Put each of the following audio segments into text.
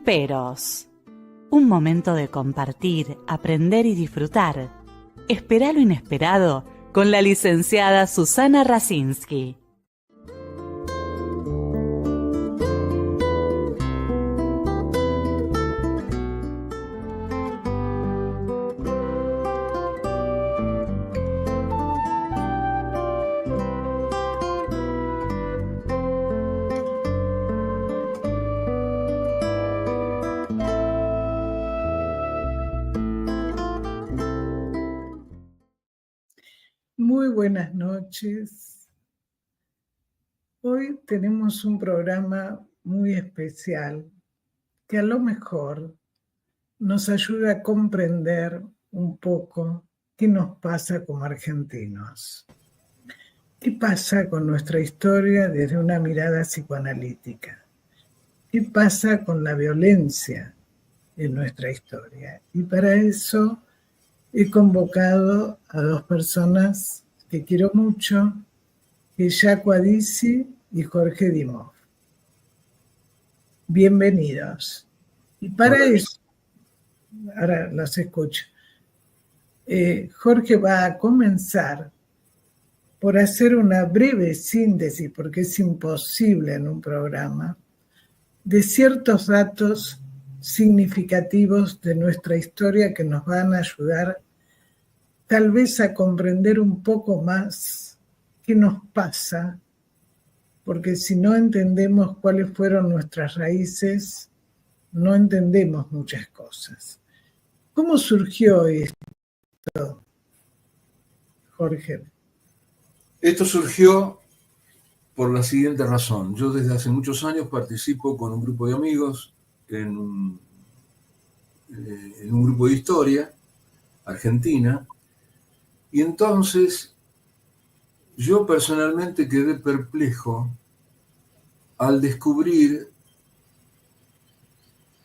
Peros. Un momento de compartir, aprender y disfrutar. Espera lo inesperado con la licenciada Susana Rasinski. Muy buenas noches. Hoy tenemos un programa muy especial que a lo mejor nos ayuda a comprender un poco qué nos pasa como argentinos. ¿Qué pasa con nuestra historia desde una mirada psicoanalítica? ¿Qué pasa con la violencia en nuestra historia? Y para eso he convocado a dos personas que quiero mucho, que es Jaco Adisi y Jorge Dimov. Bienvenidos. Y para eso, ahora los escucho, Jorge va a comenzar por hacer una breve síntesis, porque es imposible en un programa, de ciertos datos significativos de nuestra historia que nos van a ayudar tal vez a comprender un poco más qué nos pasa, porque si no entendemos cuáles fueron nuestras raíces, no entendemos muchas cosas. ¿Cómo surgió esto, Jorge? Esto surgió por la siguiente razón. Yo desde hace muchos años participo con un grupo de amigos en un grupo de historia argentina, y entonces yo personalmente quedé perplejo al descubrir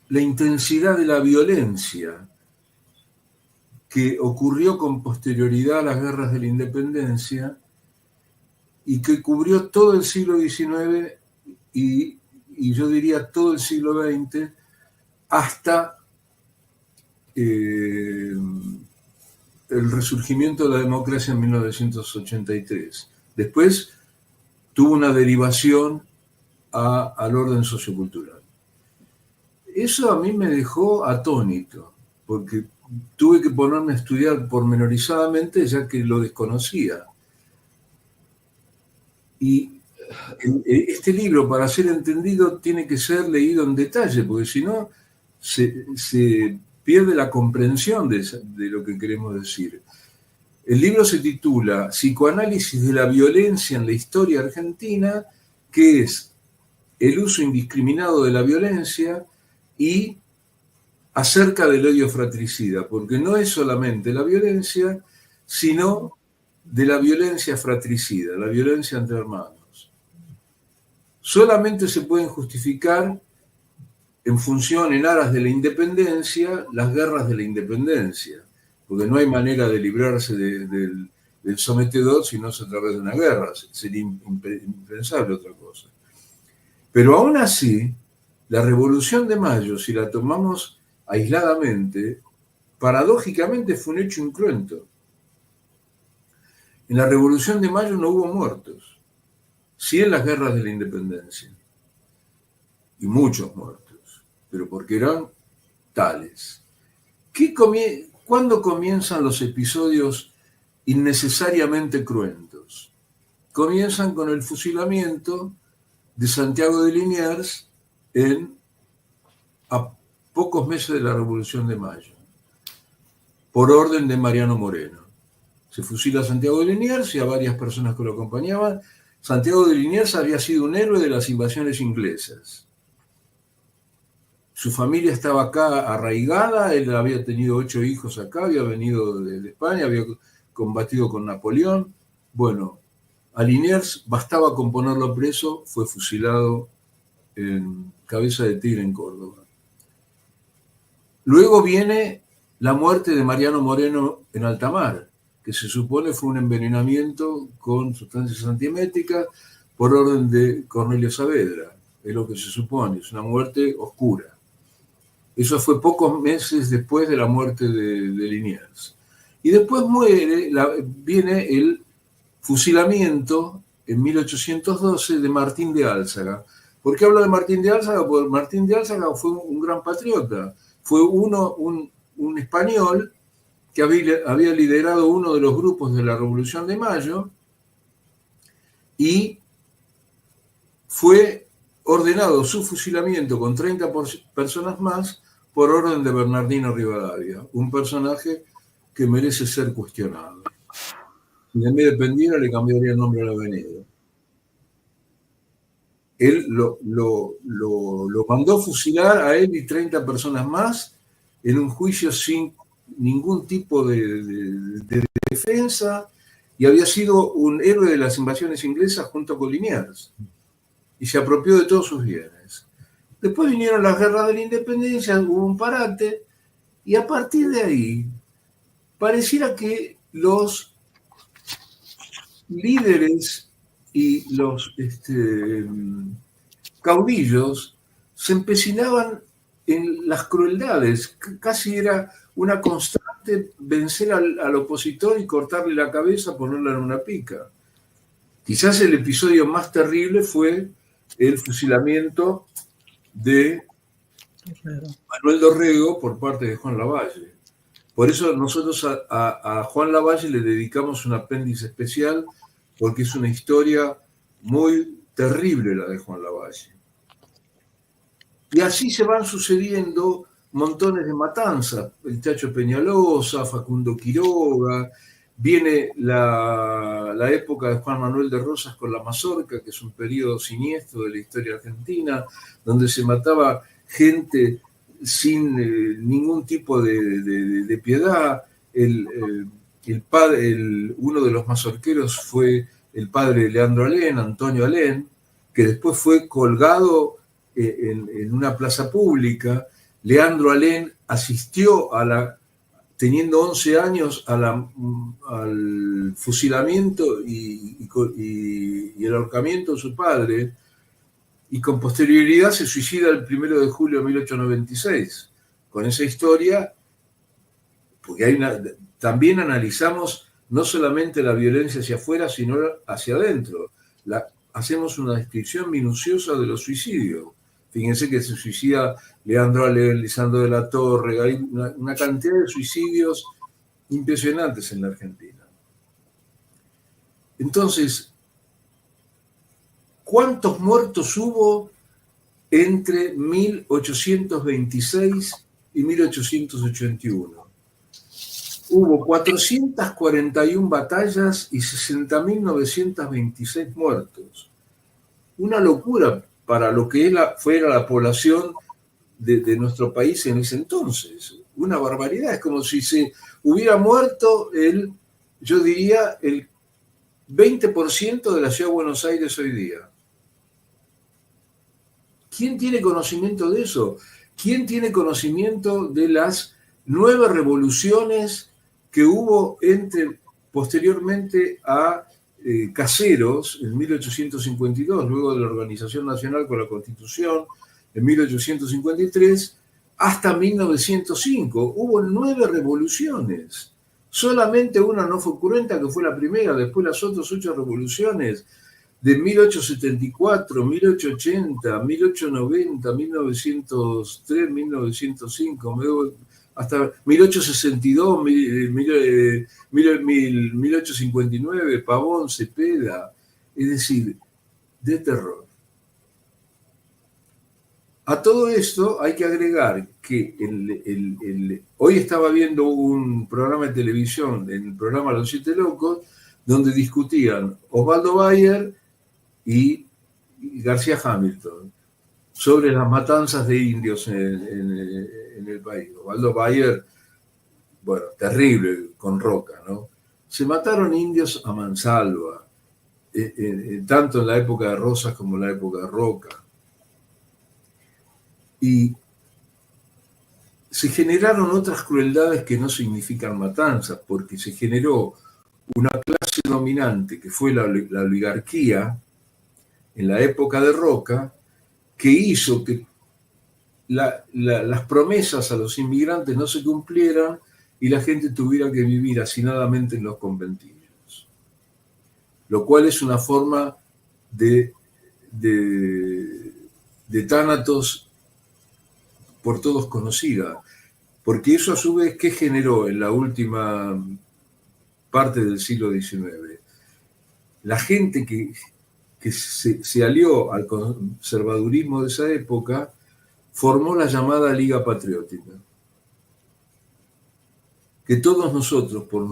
la intensidad de la violencia que ocurrió con posterioridad a las guerras de la independencia y que cubrió todo el siglo XIX y yo diría todo el siglo XX hasta el resurgimiento de la democracia en 1983. Después tuvo una derivación al orden sociocultural. Eso a mí me dejó atónito, porque tuve que ponerme a estudiar pormenorizadamente ya que lo desconocía. Y este libro, para ser entendido, tiene que ser leído en detalle, porque si no, se pierde la comprensión de lo que queremos decir. El libro se titula Psicoanálisis de la violencia en la historia argentina, que es el uso indiscriminado de la violencia y acerca del odio fratricida, porque no es solamente la violencia, sino de la violencia fratricida, la violencia entre hermanos. Solamente se pueden justificar en función, en aras de la independencia, las guerras de la independencia, porque no hay manera de librarse del sometedor si no es a través de una guerra, sería impensable otra cosa. Pero aún así, la Revolución de Mayo, si la tomamos aisladamente, paradójicamente fue un hecho incruento. En la Revolución de Mayo no hubo muertos, sí en las guerras de la independencia, y muchos muertos, pero porque eran tales. ¿Cuándo comienzan los episodios innecesariamente cruentos? Comienzan con el fusilamiento de Santiago de Liniers a pocos meses de la Revolución de Mayo, por orden de Mariano Moreno. Se fusila a Santiago de Liniers y a varias personas que lo acompañaban. Santiago de Liniers había sido un héroe de las invasiones inglesas. Su familia estaba acá arraigada, él había tenido 8 hijos acá, había venido de España, había combatido con Napoleón. Bueno, a Liniers bastaba con ponerlo preso, fue fusilado en Cabeza de Tigre, en Córdoba. Luego viene la muerte de Mariano Moreno en alta mar, que se supone fue un envenenamiento con sustancias antieméticas por orden de Cornelio Saavedra. Es lo que se supone, es una muerte oscura. Eso fue pocos meses después de la muerte de Liniers. Y después viene el fusilamiento en 1812 de Martín de Álzaga. ¿Por qué hablo de Martín de Álzaga? Porque Martín de Álzaga fue un gran patriota. Fue un español que había liderado uno de los grupos de la Revolución de Mayo y fue ordenado su fusilamiento con 30 personas más por orden de Bernardino Rivadavia, un personaje que merece ser cuestionado. Si de mí dependiera, le cambiaría el nombre a la avenida. Él lo mandó fusilar a él y 30 personas más en un juicio sin ningún tipo de defensa, y había sido un héroe de las invasiones inglesas junto con Liniers, y se apropió de todos sus bienes. Después vinieron las guerras de la independencia, hubo un parate, y a partir de ahí pareciera que los líderes y los caudillos se empecinaban en las crueldades. Casi era una constante vencer al opositor y cortarle la cabeza, ponerla en una pica. Quizás el episodio más terrible fue el fusilamiento de Manuel Dorrego por parte de Juan Lavalle. Por eso nosotros a Juan Lavalle le dedicamos un apéndice especial, porque es una historia muy terrible la de Juan Lavalle. Y así se van sucediendo montones de matanzas. El Chacho Peñalosa, Facundo Quiroga, viene la época de Juan Manuel de Rosas con la Mazorca, que es un periodo siniestro de la historia argentina, donde se mataba gente sin ningún tipo de piedad. Uno de los mazorqueros fue el padre de Leandro Alén, Antonio Alén, que después fue colgado en una plaza pública. Leandro Alén asistió teniendo 11 años al fusilamiento y el ahorcamiento de su padre, y con posterioridad se suicida el 1 de julio de 1896. Con esa historia, porque también analizamos no solamente la violencia hacia afuera, sino hacia adentro. Hacemos una descripción minuciosa de los suicidios. Fíjense que se suicida Leandro Alén, Lisandro de la Torre, hay una cantidad de suicidios impresionantes en la Argentina. Entonces, ¿cuántos muertos hubo entre 1826 y 1881? Hubo 441 batallas y 60.926 muertos. Una locura para lo que fuera la población de nuestro país en ese entonces. Una barbaridad. Es como si se hubiera muerto yo diría, el 20% de la ciudad de Buenos Aires hoy día. ¿Quién tiene conocimiento de eso? ¿Quién tiene conocimiento de las 9 revoluciones que hubo posteriormente a Caseros en 1852, luego de la Organización Nacional con la Constitución en 1853, hasta 1905? Hubo 9 revoluciones. Solamente una no fue cruenta, que fue la primera. Después las otras 8 revoluciones, de 1874, 1880, 1890, 1903, 1905, hasta 1862, 1859, Pavón, Cepeda, es decir, de terror. A todo esto hay que agregar que hoy estaba viendo un programa de televisión, el programa Los Siete Locos, donde discutían Osvaldo Bayer y García Hamilton sobre las matanzas de indios en el país. Osvaldo Bayer, bueno, terrible con Roca, ¿no? Se mataron indios a mansalva, tanto en la época de Rosas como en la época de Roca. Y se generaron otras crueldades que no significan matanzas, porque se generó una clase dominante que fue la oligarquía en la época de Roca, que hizo que las promesas a los inmigrantes no se cumplieran y la gente tuviera que vivir hacinadamente en los conventillos. Lo cual es una forma de tánatos por todos conocida. Porque eso a su vez, ¿qué generó en la última parte del siglo XIX? La gente que se alió al conservadurismo de esa época formó la llamada Liga Patriótica, que todos nosotros, por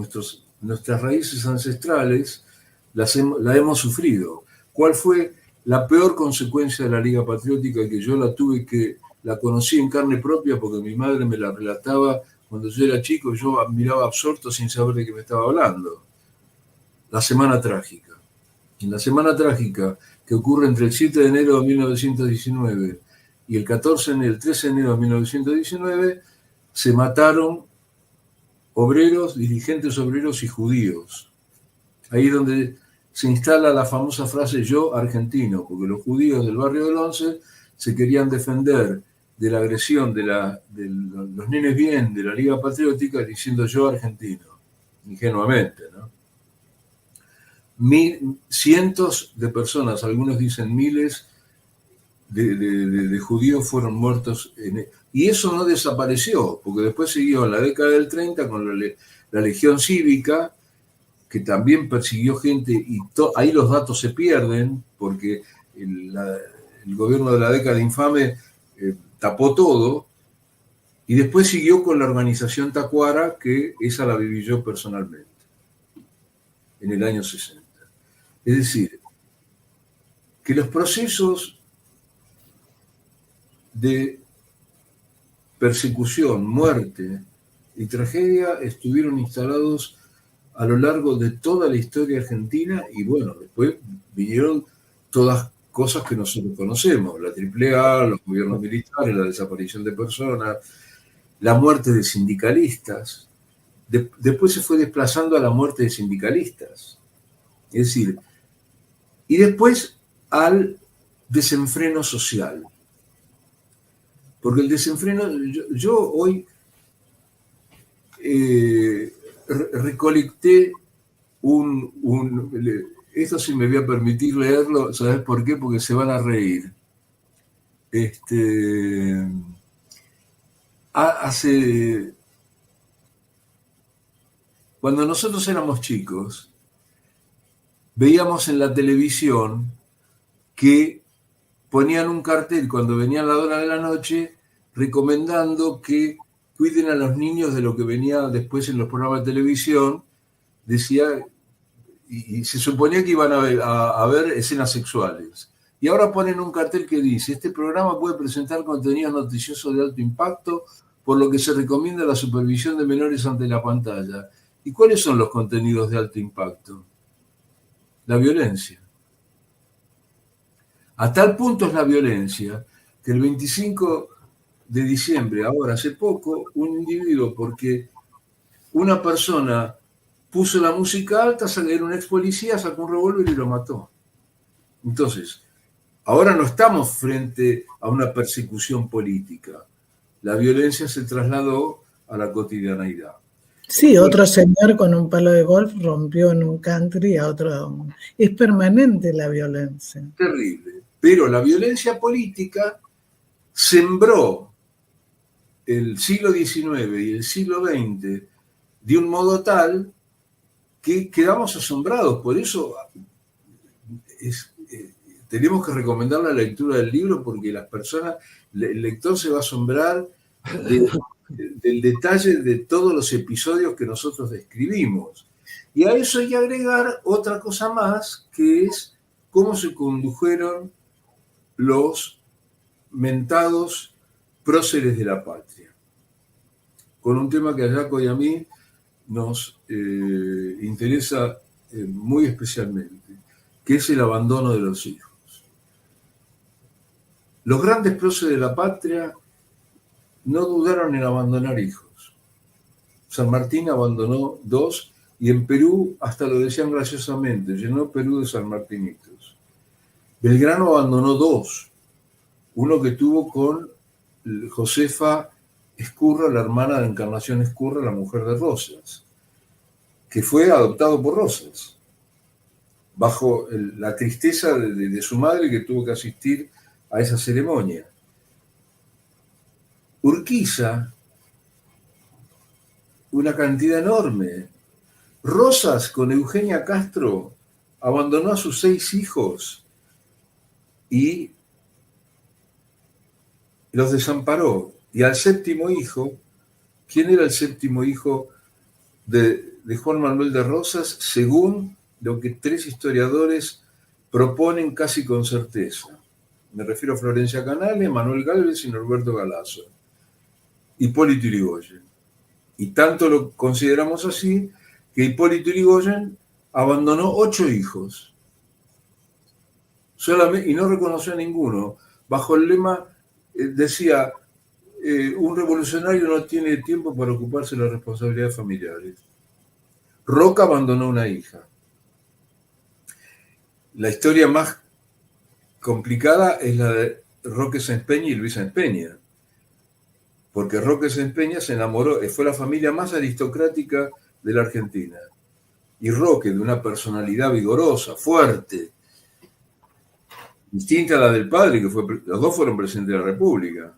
nuestras raíces ancestrales, la hemos sufrido. ¿Cuál fue la peor consecuencia de la Liga Patriótica? Que yo la conocí en carne propia porque mi madre me la relataba cuando yo era chico y yo miraba absorto sin saber de qué me estaba hablando. La Semana Trágica. En la Semana Trágica, que ocurre entre el 7 de enero de 1919 y el 13 de enero de 1919, se mataron obreros, dirigentes obreros y judíos. Ahí es donde se instala la famosa frase "yo argentino", porque los judíos del barrio del Once se querían defender de la agresión de los nenes bien de la Liga Patriótica diciendo "yo argentino", ingenuamente, ¿no? Cientos de personas, algunos dicen miles, de judíos fueron muertos. Y eso no desapareció, porque después siguió en la década del 30 con la Legión Cívica, que también persiguió gente, y ahí los datos se pierden, porque el gobierno de la década infame tapó todo, y después siguió con la organización Tacuara, que esa la viví yo personalmente, en el año 60. Es decir, que los procesos de persecución, muerte y tragedia estuvieron instalados a lo largo de toda la historia argentina, y bueno, después vinieron todas cosas que nosotros conocemos, la AAA, los gobiernos militares, la desaparición de personas, la muerte de sindicalistas. Después se fue desplazando a la muerte de sindicalistas. Es decir, y después al desenfreno social. Porque el desenfreno, yo hoy recolecté esto sí me voy a permitir leerlo, ¿sabes por qué? Porque se van a reír. Cuando nosotros éramos chicos, veíamos en la televisión que ponían un cartel cuando venía la hora de la noche recomendando que cuiden a los niños de lo que venía después en los programas de televisión. Decía, y se suponía que iban a ver escenas sexuales. Y ahora ponen un cartel que dice: este programa puede presentar contenidos noticiosos de alto impacto, por lo que se recomienda la supervisión de menores ante la pantalla. ¿Y cuáles son los contenidos de alto impacto? La violencia. A tal punto es la violencia que el 25 de diciembre, ahora hace poco, un individuo, porque una persona puso la música alta, era un ex policía, sacó un revólver y lo mató. Entonces, ahora no estamos frente a una persecución política. La violencia se trasladó a la cotidianeidad. Sí, otro señor con un palo de golf rompió en un country a otro. Es permanente la violencia. Terrible. Pero la violencia política sembró el siglo XIX y el siglo XX de un modo tal que quedamos asombrados. Por eso tenemos que recomendar la lectura del libro, porque el lector se va a asombrar del detalle de todos los episodios que nosotros describimos. Y a eso hay que agregar otra cosa más, que es cómo se condujeron los mentados próceres de la patria. Con un tema que a Jaco y a mí nos interesa muy especialmente, que es el abandono de los hijos. Los grandes próceres de la patria no dudaron en abandonar hijos. San Martín abandonó 2, y en Perú, hasta lo decían graciosamente, llenó Perú de sanmartinitos. Belgrano abandonó 2, uno que tuvo con Josefa Ezcurra, la hermana de Encarnación Ezcurra, la mujer de Rosas, que fue adoptado por Rosas, bajo la tristeza de su madre, que tuvo que asistir a esa ceremonia. Urquiza, una cantidad enorme. Rosas, con Eugenia Castro, abandonó a sus 6 hijos y los desamparó. Y al 7º hijo, ¿quién era el 7º hijo de Juan Manuel de Rosas? Según lo que 3 historiadores proponen casi con certeza. Me refiero a Florencia Canales, Manuel Gálvez y Norberto Galazo. Hipólito Yrigoyen. Y tanto lo consideramos así, que Hipólito Yrigoyen abandonó 8 hijos. Solamente, y no reconoció a ninguno. Bajo el lema, decía, un revolucionario no tiene tiempo para ocuparse de las responsabilidades familiares. Roca abandonó una hija. La historia más complicada es la de Roque Sáenz Peña y Luis Sáenz Peña. Porque Roque Sáenz Peña se enamoró, fue la familia más aristocrática de la Argentina. Y Roque, de una personalidad vigorosa, fuerte, distinta a la del padre, que los dos fueron presidentes de la República.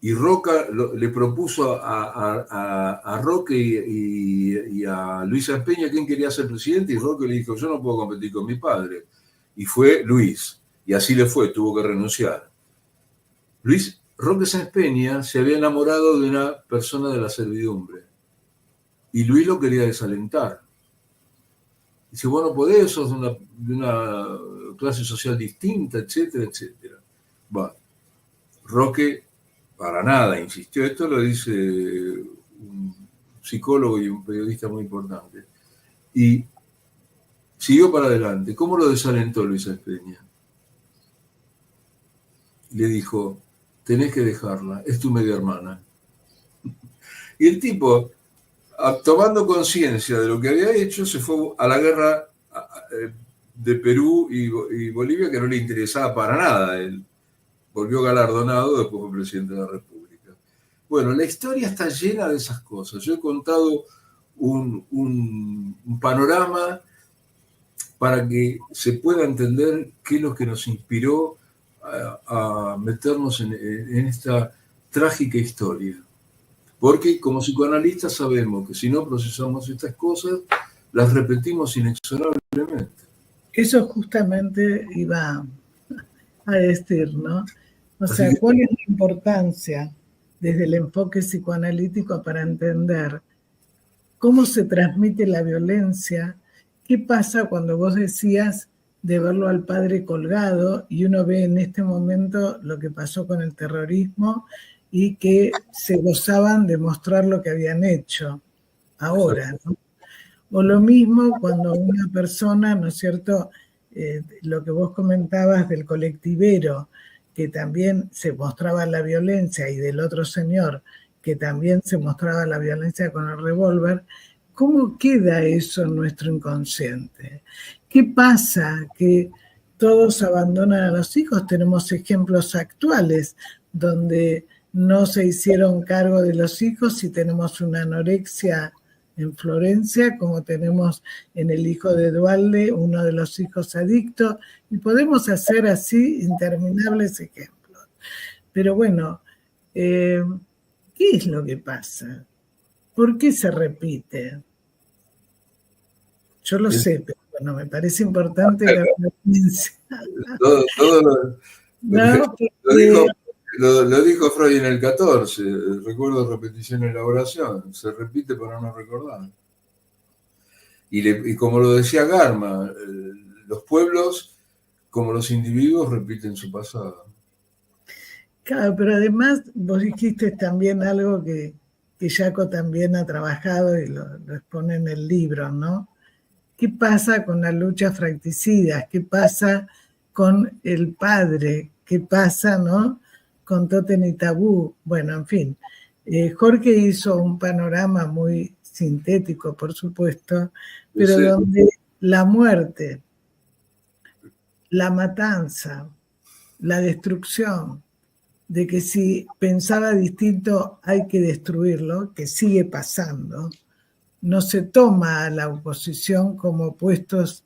Y Roca le propuso a Roque y a Luis Sáenz Peña quién quería ser presidente, y Roque le dijo, yo no puedo competir con mi padre. Y fue Luis, y así le fue, tuvo que renunciar. Roque Sáenz Peña se había enamorado de una persona de la servidumbre, y Luis lo quería desalentar. Dice, vos no podés, sos de una clase social distinta, etcétera, etcétera. Bueno, Roque para nada insistió. Esto lo dice un psicólogo y un periodista muy importante. Y siguió para adelante. ¿Cómo lo desalentó Luis Sáenz Peña? Le dijo, tenés que dejarla, es tu media hermana. Y el tipo, tomando conciencia de lo que había hecho, se fue a la guerra de Perú y Bolivia, que no le interesaba para nada. Él volvió galardonado, después fue presidente de la República. Bueno, la historia está llena de esas cosas. Yo he contado un panorama para que se pueda entender qué es lo que nos inspiró a meternos en esta trágica historia. Porque como psicoanalistas sabemos que si no procesamos estas cosas, las repetimos inexorablemente. Eso justamente iba a decir, ¿no? O sea, ¿cuál es la importancia desde el enfoque psicoanalítico para entender cómo se transmite la violencia? ¿Qué pasa cuando vos decías de verlo al padre colgado y uno ve en este momento lo que pasó con el terrorismo y que se gozaban de mostrar lo que habían hecho ahora, ¿no? O lo mismo cuando una persona, ¿no es cierto?, lo que vos comentabas del colectivero, que también se mostraba la violencia, y del otro señor, que también se mostraba la violencia con el revólver. ¿Cómo queda eso en nuestro inconsciente? ¿Qué pasa? Que todos abandonan a los hijos. Tenemos ejemplos actuales donde no se hicieron cargo de los hijos y tenemos una anorexia en Florencia, como tenemos en el hijo de Duhalde, uno de los hijos adictos, y podemos hacer así interminables ejemplos. Pero bueno, ¿qué es lo que pasa? ¿Por qué se repite? Yo lo sé, pero bueno, me parece importante la referencia. Lo dijo Freud en el 14, recuerdo, repetición, elaboración, se repite para no recordar. Y como lo decía Garma, los pueblos, como los individuos, repiten su pasado. Claro, pero además vos dijiste también algo que Jaco también ha trabajado y lo expone en el libro, ¿no? ¿Qué pasa con las luchas fratricidas? ¿Qué pasa con el padre? ¿Qué pasa, no?, con Tótem y Tabú? Bueno, en fin, Jorge hizo un panorama muy sintético, por supuesto, pero sí, donde la muerte, la matanza, la destrucción, de que si pensaba distinto hay que destruirlo, que sigue pasando. No se toma a la oposición como puestos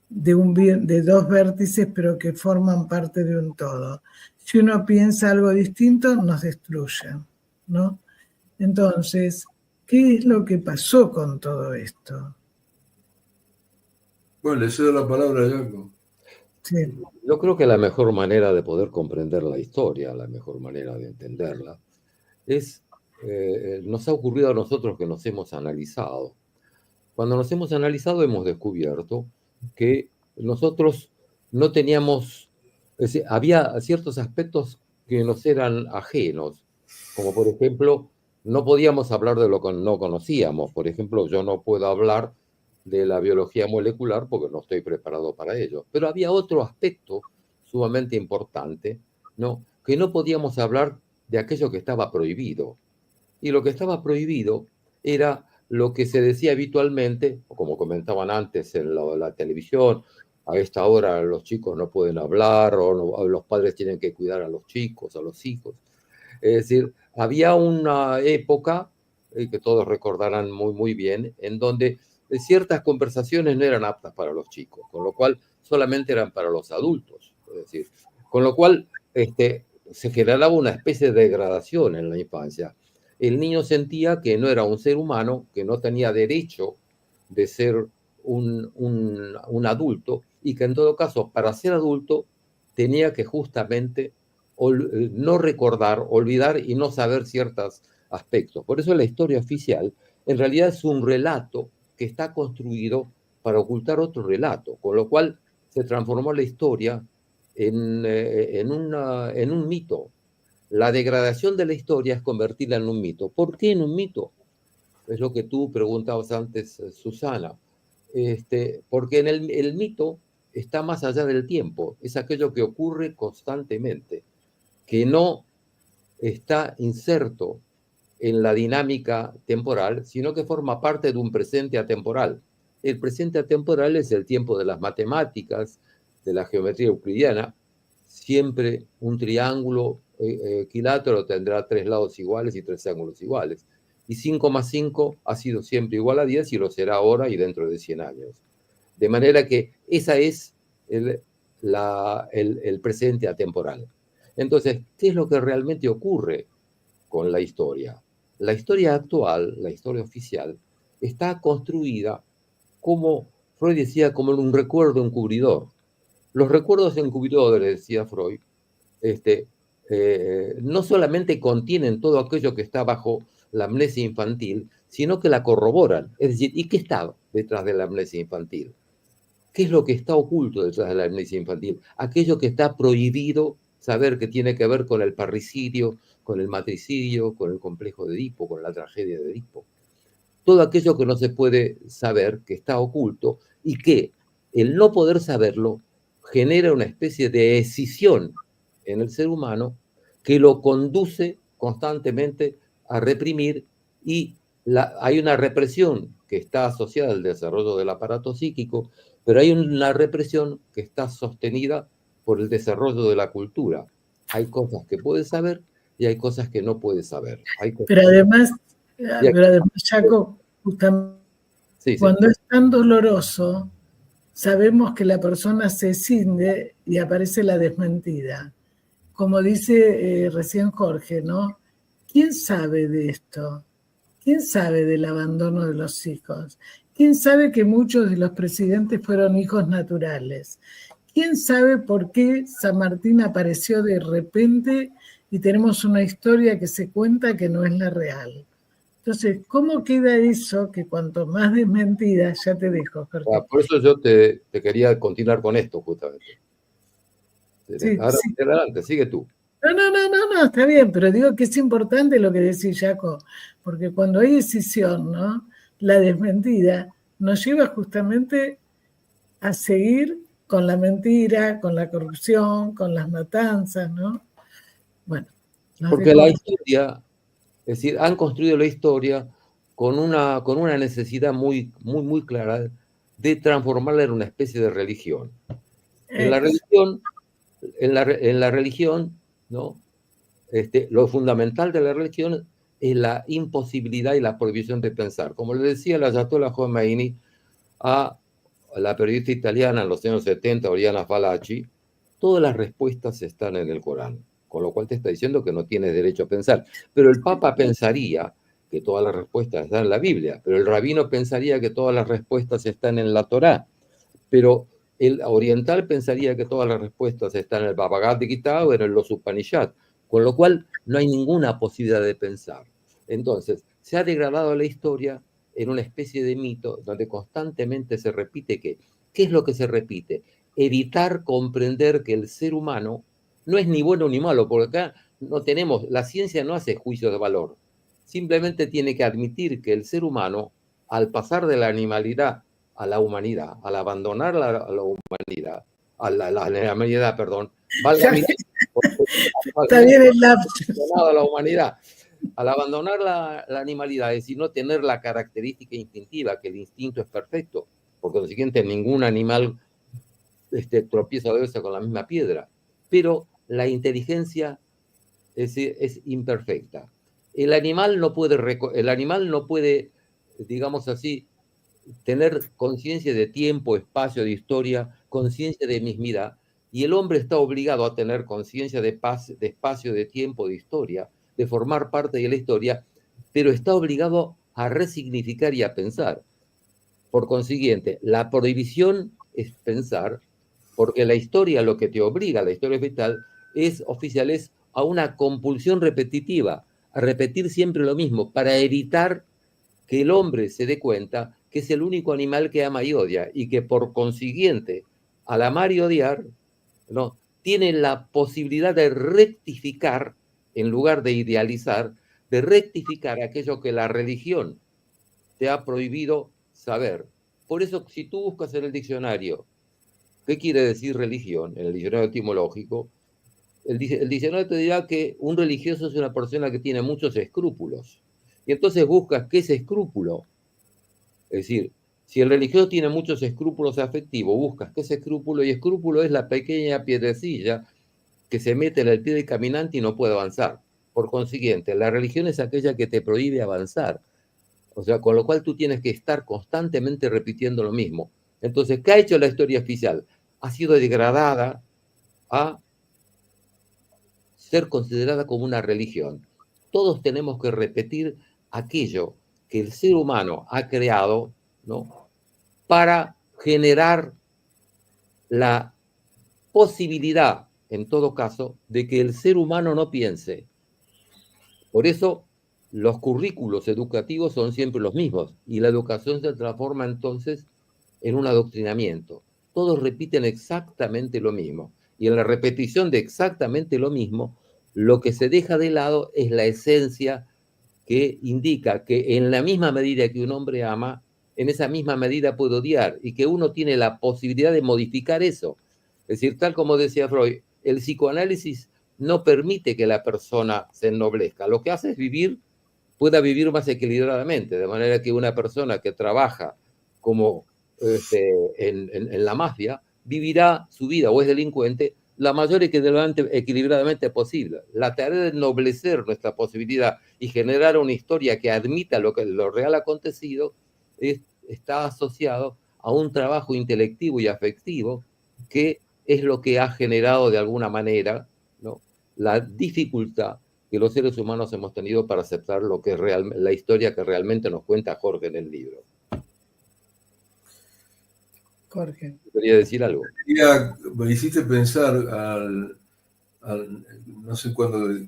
de dos vértices, pero que forman parte de un todo. Si uno piensa algo distinto, nos destruyen, ¿no? Entonces, ¿qué es lo que pasó con todo esto? Bueno, le cedo la palabra a Jaco. Sí. Yo creo que la mejor manera de poder comprender la historia, la mejor manera de entenderla, es, nos ha ocurrido a nosotros que nos hemos analizado. Cuando nos hemos analizado hemos descubierto que nosotros no teníamos, es decir, había ciertos aspectos que nos eran ajenos, como por ejemplo, no podíamos hablar de lo que no conocíamos. Por ejemplo, yo no puedo hablar de la biología molecular porque no estoy preparado para ello. Pero había otro aspecto sumamente importante, ¿no? Que no podíamos hablar de aquello que estaba prohibido. Y lo que estaba prohibido era lo que se decía habitualmente, o como comentaban antes en la televisión, a esta hora los chicos no pueden hablar, o los padres tienen que cuidar a los chicos, a los hijos. Es decir, había una época, que todos recordarán muy, muy bien, en donde ciertas conversaciones no eran aptas para los chicos, con lo cual solamente eran para los adultos. Es decir, con lo cual se generaba una especie de degradación en la infancia. El niño sentía que no era un ser humano, que no tenía derecho de ser un adulto, y que en todo caso, para ser adulto, tenía que justamente no recordar, olvidar y no saber ciertos aspectos. Por eso la historia oficial en realidad es un relato que está construido para ocultar otro relato, con lo cual se transformó la historia en un mito. La degradación de la historia es convertirla en un mito. ¿Por qué en un mito? Es lo que tú preguntabas antes, Susana. Porque el mito está más allá del tiempo, es aquello que ocurre constantemente, que no está inserto en la dinámica temporal, sino que forma parte de un presente atemporal. El presente atemporal es el tiempo de las matemáticas, de la geometría euclidiana. Siempre un triángulo equilátero tendrá 3 lados iguales y 3 ángulos iguales. Y 5 más 5 ha sido siempre igual a 10 y lo será ahora y dentro de 100 años. De manera que esa es el presente atemporal. Entonces, ¿qué es lo que realmente ocurre con la historia? La historia actual, la historia oficial, está construida como, Freud decía, como un recuerdo encubridor. Los recuerdos encubridores, decía Freud, no solamente contienen todo aquello que está bajo la amnesia infantil, sino que la corroboran. Es decir, ¿y qué está detrás de la amnesia infantil? ¿Qué es lo que está oculto detrás de la amnesia infantil? Aquello que está prohibido saber, que tiene que ver con el parricidio, con el matricidio, con el complejo de Edipo, con la tragedia de Edipo. Todo aquello que no se puede saber, que está oculto, y que el no poder saberlo genera una especie de escisión en el ser humano que lo conduce constantemente a reprimir, y hay una represión que está asociada al desarrollo del aparato psíquico, pero hay una represión que está sostenida por el desarrollo de la cultura. Hay cosas que puedes saber y hay cosas que no puedes saber. Pero además, Jaco, justamente, sí. Cuando es tan doloroso, sabemos que la persona se cinde y aparece la desmentida. Como dice recién Jorge, ¿no? ¿Quién sabe de esto? ¿Quién sabe del abandono de los hijos? ¿Quién sabe que muchos de los presidentes fueron hijos naturales? ¿Quién sabe por qué San Martín apareció de repente y tenemos una historia que se cuenta que no es la real? Entonces, ¿cómo queda eso que cuanto más desmentida, ya te dejo, Jorge? Por eso yo te quería continuar con esto, justamente. Sí, ahora, sí. Adelante, sigue tú. No, está bien, pero digo que es importante lo que decís, Jaco, porque cuando hay decisión, ¿no? La desmentida nos lleva justamente a seguir con la mentira, con la corrupción, con las matanzas, ¿no? Bueno. Porque la historia, es decir, han construido la historia con una necesidad muy, muy, muy clara de transformarla en una especie de religión. En la religión, ¿no? lo fundamental de la religión es la imposibilidad y la prohibición de pensar. Como le decía la Ayatollah Khomeini a la periodista italiana en los años 70, Oriana Fallaci, todas las respuestas están en el Corán, con lo cual te está diciendo que no tienes derecho a pensar. Pero el Papa pensaría que todas las respuestas están en la Biblia, pero el rabino pensaría que todas las respuestas están en la Torá, pero el oriental pensaría que todas las respuestas están en el Bhagavad Gita o en los Upanishads, con lo cual no hay ninguna posibilidad de pensar. Entonces, se ha degradado la historia en una especie de mito donde constantemente se repite que, ¿qué es lo que se repite? Evitar comprender que el ser humano no es ni bueno ni malo, porque acá no tenemos, la ciencia no hace juicios de valor, simplemente tiene que admitir que el ser humano, al pasar de la animalidad a la humanidad, al abandonar la humanidad, a la animalidad, perdón, Está bien el lapsus. A la humanidad, al abandonar la animalidad, es decir, no tener la característica instintiva, que el instinto es perfecto, por consiguiente ningún animal tropieza dos veces con la misma piedra, pero la inteligencia es imperfecta. El animal no puede, digamos así, tener conciencia de tiempo, espacio, de historia, conciencia de mismidad, y el hombre está obligado a tener conciencia de espacio, de tiempo, de historia, de formar parte de la historia, pero está obligado a resignificar y a pensar. Por consiguiente, la prohibición es pensar, porque la historia, lo que te obliga, la historia vital, es a una compulsión repetitiva, a repetir siempre lo mismo, para evitar que el hombre se dé cuenta que es el único animal que ama y odia, y que por consiguiente, al amar y odiar, ¿no?, tiene la posibilidad de rectificar, en lugar de idealizar, de rectificar aquello que la religión te ha prohibido saber. Por eso, si tú buscas en el diccionario qué quiere decir religión, en el diccionario etimológico, el diccionario te dirá que un religioso es una persona que tiene muchos escrúpulos. Y entonces buscas qué es escrúpulo. Es decir, si el religioso tiene muchos escrúpulos afectivos, buscas qué es escrúpulo, y escrúpulo es la pequeña piedrecilla que se mete en el pie del caminante y no puede avanzar. Por consiguiente, la religión es aquella que te prohíbe avanzar. O sea, con lo cual tú tienes que estar constantemente repitiendo lo mismo. Entonces, ¿qué ha hecho la historia oficial? Ha sido degradada a ser considerada como una religión. Todos tenemos que repetir aquello que el ser humano ha creado, ¿no?, para generar la posibilidad, en todo caso, de que el ser humano no piense. Por eso, los currículos educativos son siempre los mismos, y la educación se transforma entonces en un adoctrinamiento. Todos repiten exactamente lo mismo, y en la repetición de exactamente lo mismo, lo que se deja de lado es la esencia que indica que en la misma medida que un hombre ama, en esa misma medida puede odiar, y que uno tiene la posibilidad de modificar eso. Es decir, tal como decía Freud, el psicoanálisis no permite que la persona se ennoblezca. Lo que hace es pueda vivir más equilibradamente, de manera que una persona que trabaja como en la mafia vivirá su vida, o es delincuente, la mayor equilibradamente posible. La tarea de ennoblecer nuestra posibilidad y generar una historia que admita lo real acontecido está asociado a un trabajo intelectivo y afectivo que es lo que ha generado de alguna manera, ¿no?, la dificultad que los seres humanos hemos tenido para aceptar la historia que realmente nos cuenta Jorge en el libro. Jorge. ¿Quería decir algo? Me hiciste pensar no sé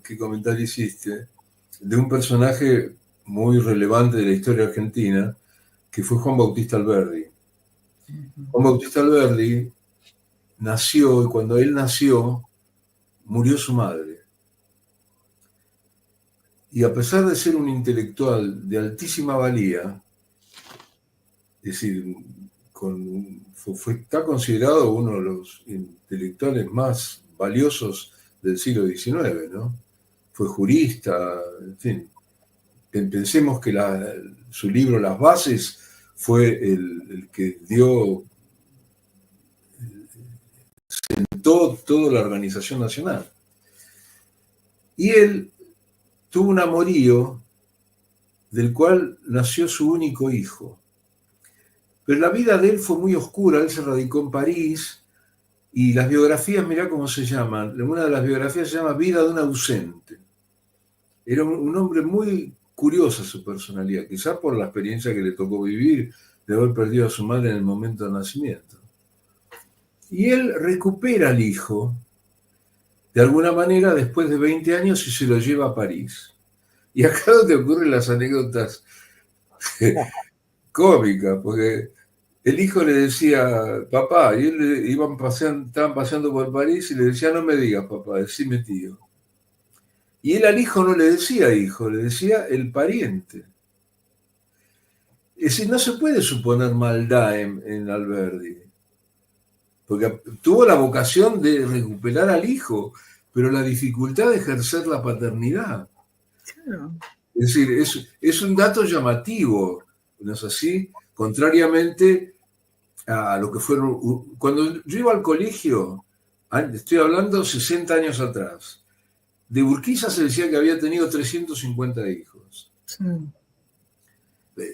qué comentario hiciste, de un personaje muy relevante de la historia argentina, que fue Juan Bautista Alberdi. Juan Bautista Alberdi nació, y cuando él nació, murió su madre. Y a pesar de ser un intelectual de altísima valía, es decir, está considerado uno de los intelectuales más valiosos del siglo XIX, ¿no? Fue jurista, en fin. Pensemos que su libro Las Bases fue el que sentó toda la organización nacional. Y él tuvo un amorío del cual nació su único hijo. Pero la vida de él fue muy oscura, él se radicó en París y las biografías, mirá cómo se llaman, una de las biografías se llama Vida de un ausente. Era un hombre muy curiosa su personalidad, quizás por la experiencia que le tocó vivir de haber perdido a su madre en el momento del nacimiento. Y él recupera al hijo, de alguna manera, después de 20 años y se lo lleva a París. Y acá donde ocurren las anécdotas cómicas, porque el hijo le decía, papá, y él estaban paseando por París y le decía, no me digas papá, decime tío. Y él al hijo no le decía hijo, le decía el pariente. Es decir, no se puede suponer maldad en Alberdi, porque tuvo la vocación de recuperar al hijo, pero la dificultad de ejercer la paternidad. Claro. Es decir, es un dato llamativo, ¿no es así? Contrariamente a lo que fueron... Cuando yo iba al colegio, estoy hablando 60 años atrás, de Urquiza se decía que había tenido 350 hijos. Sí.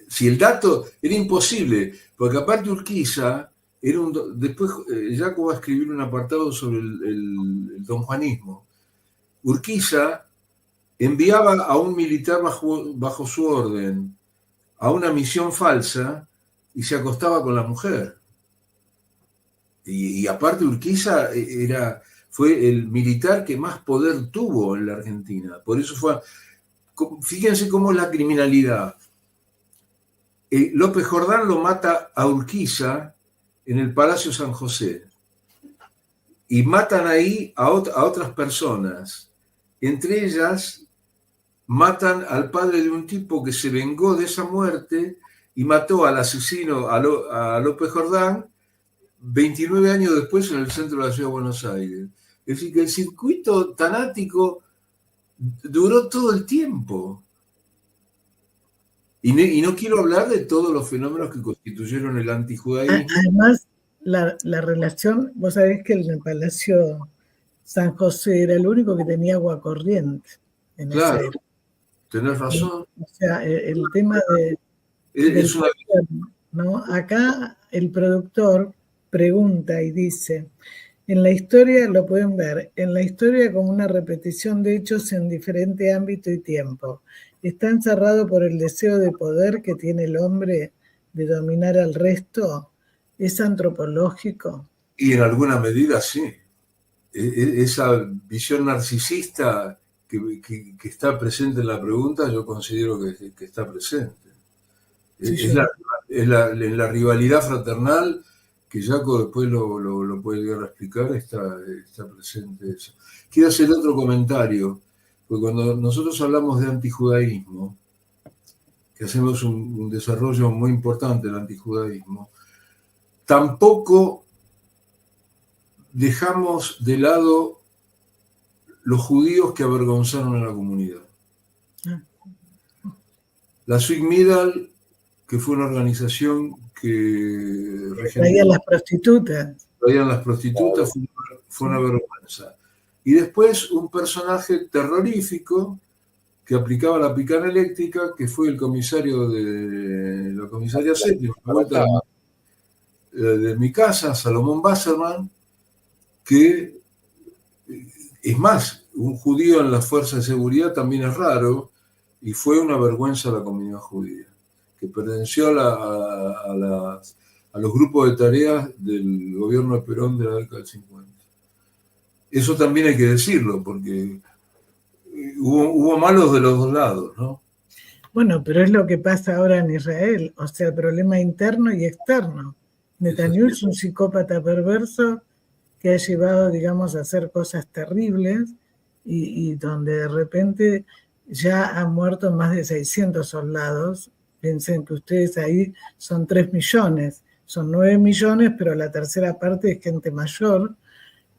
Si el dato era imposible, porque aparte Urquiza era después Jaco va a escribir un apartado sobre el donjuanismo. Urquiza enviaba a un militar bajo su orden a una misión falsa y se acostaba con la mujer. Y aparte Urquiza fue el militar que más poder tuvo en la Argentina. Por eso fíjense cómo es la criminalidad. López Jordán lo mata a Urquiza en el Palacio San José. Y matan ahí a otras personas. Entre ellas, matan al padre de un tipo que se vengó de esa muerte y mató al asesino, a López Jordán, 29 años después en el centro de la ciudad de Buenos Aires. Es decir, que el circuito tanático duró todo el tiempo. Y no quiero hablar de todos los fenómenos que constituyeron el antijudaísmo. Además, la relación, vos sabés que en el Palacio San José era el único que tenía agua corriente. Claro, tenés razón. O sea, el tema del gobierno, ¿no? Acá el productor pregunta y dice, en la historia, lo pueden ver, en la historia como una repetición de hechos en diferente ámbito y tiempo. ¿Está encerrado por el deseo de poder que tiene el hombre de dominar al resto? ¿Es antropológico? Y en alguna medida sí. Esa visión narcisista que está presente en la pregunta, yo considero que está presente. Sí, en la rivalidad fraternal, que Jaco después lo puede llegar a explicar, está presente eso. Quiero hacer otro comentario, porque cuando nosotros hablamos de antijudaísmo, que hacemos un desarrollo muy importante del antijudaísmo, tampoco dejamos de lado los judíos que avergonzaron a la comunidad. La Zwick Midal, que fue una organización que traían las prostitutas. Fue una vergüenza. Y después un personaje terrorífico que aplicaba la picana eléctrica, que fue el comisario de la comisaria séptima de mi casa, Salomón Basserman, que es más, un judío en las fuerzas de seguridad también es raro, y fue una vergüenza a la comunidad judía, que perteneció a los grupos de tareas del gobierno de Perón de la década del 50. Eso también hay que decirlo, porque hubo malos de los dos lados, ¿no? Bueno, pero es lo que pasa ahora en Israel, o sea, el problema interno y externo. Netanyahu es un psicópata perverso que ha llevado, digamos, a hacer cosas terribles y donde de repente ya han muerto más de 600 soldados. Piensen que ustedes ahí son 3 millones, son 9 millones, pero la tercera parte es gente mayor,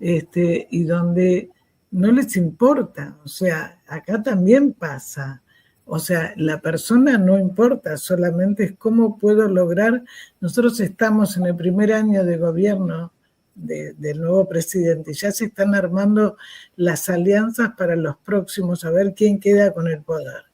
y donde no les importa. O sea, acá también pasa. O sea, la persona no importa, solamente es cómo puedo lograr. Nosotros estamos en el primer año de gobierno del nuevo presidente. Ya se están armando las alianzas para los próximos, a ver quién queda con el poder.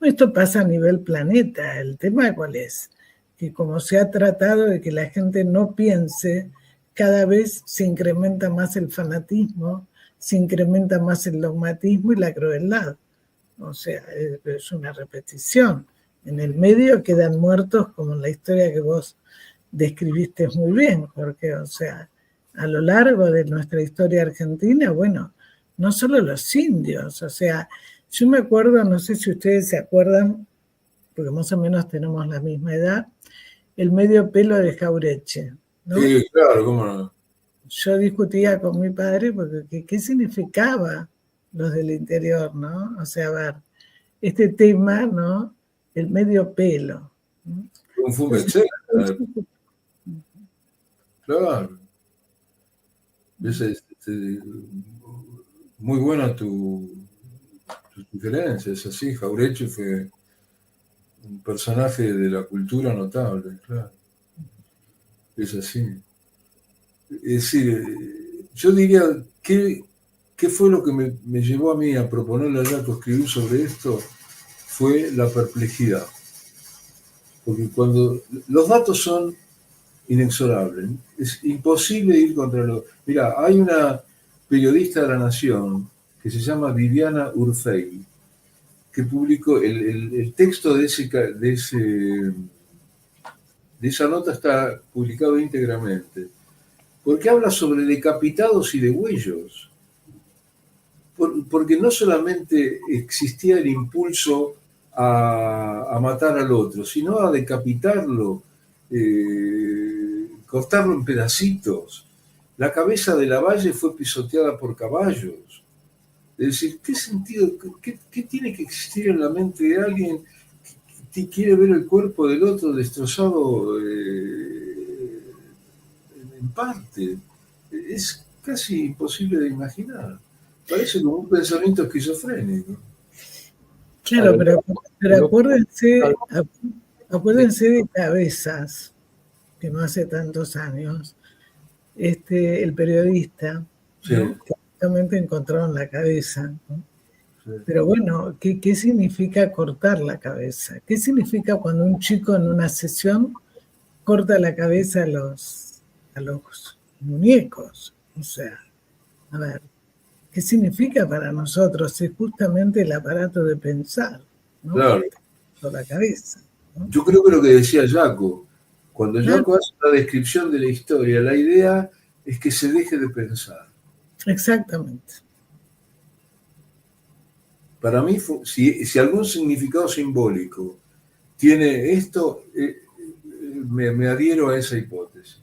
Esto pasa a nivel planeta. El tema ¿cuál es? Que como se ha tratado de que la gente no piense, cada vez se incrementa más el fanatismo, se incrementa más el dogmatismo y la crueldad. O sea, es una repetición. En el medio quedan muertos, como en la historia que vos describiste muy bien, porque, o sea, a lo largo de nuestra historia argentina, bueno, no solo los indios, o sea, yo me acuerdo, no sé si ustedes se acuerdan, porque más o menos tenemos la misma edad, el medio pelo de Jauretche, ¿no? Sí, claro, cómo no. Yo discutía con mi padre porque ¿qué significaba los del interior, ¿no? O sea, a ver, este tema, ¿no? El medio pelo, ¿no? Un fumetzer. Claro. Muy buena tu sugerencia, es así. Jauretche fue un personaje de la cultura notable, claro. Es así. Es decir, yo diría, ¿qué fue lo que me llevó a mí a proponerle a Jaco escribir sobre esto? Fue la perplejidad. Porque cuando los datos son inexorables, es imposible ir contra los... Mira, hay una periodista de La Nación que se llama Viviana Urfey, que publicó el texto de esa nota, está publicado íntegramente, porque habla sobre decapitados y degüellos, porque no solamente existía el impulso a matar al otro, sino a decapitarlo, cortarlo en pedacitos. La cabeza de Lavalle fue pisoteada por caballos. Es decir, ¿qué sentido, qué tiene que existir en la mente de alguien que quiere ver el cuerpo del otro destrozado en parte? Es casi imposible de imaginar. Parece como un pensamiento esquizofrénico. Claro, pero acuérdense de Cabezas, que no hace tantos años, el periodista, Sí. ¿no? Que justamente encontraron la cabeza, ¿no? Sí. Pero bueno, ¿qué significa cortar la cabeza? ¿Qué significa cuando un chico en una sesión corta la cabeza a los muñecos? O sea, a ver, ¿qué significa para nosotros? Es justamente el aparato de pensar, ¿no? Claro. Por la cabeza, ¿no? Yo creo que lo que decía Jaco, cuando Jaco hace la descripción de la historia, la idea es que se deje de pensar. Exactamente. Para mí, si algún significado simbólico tiene esto, me adhiero a esa hipótesis.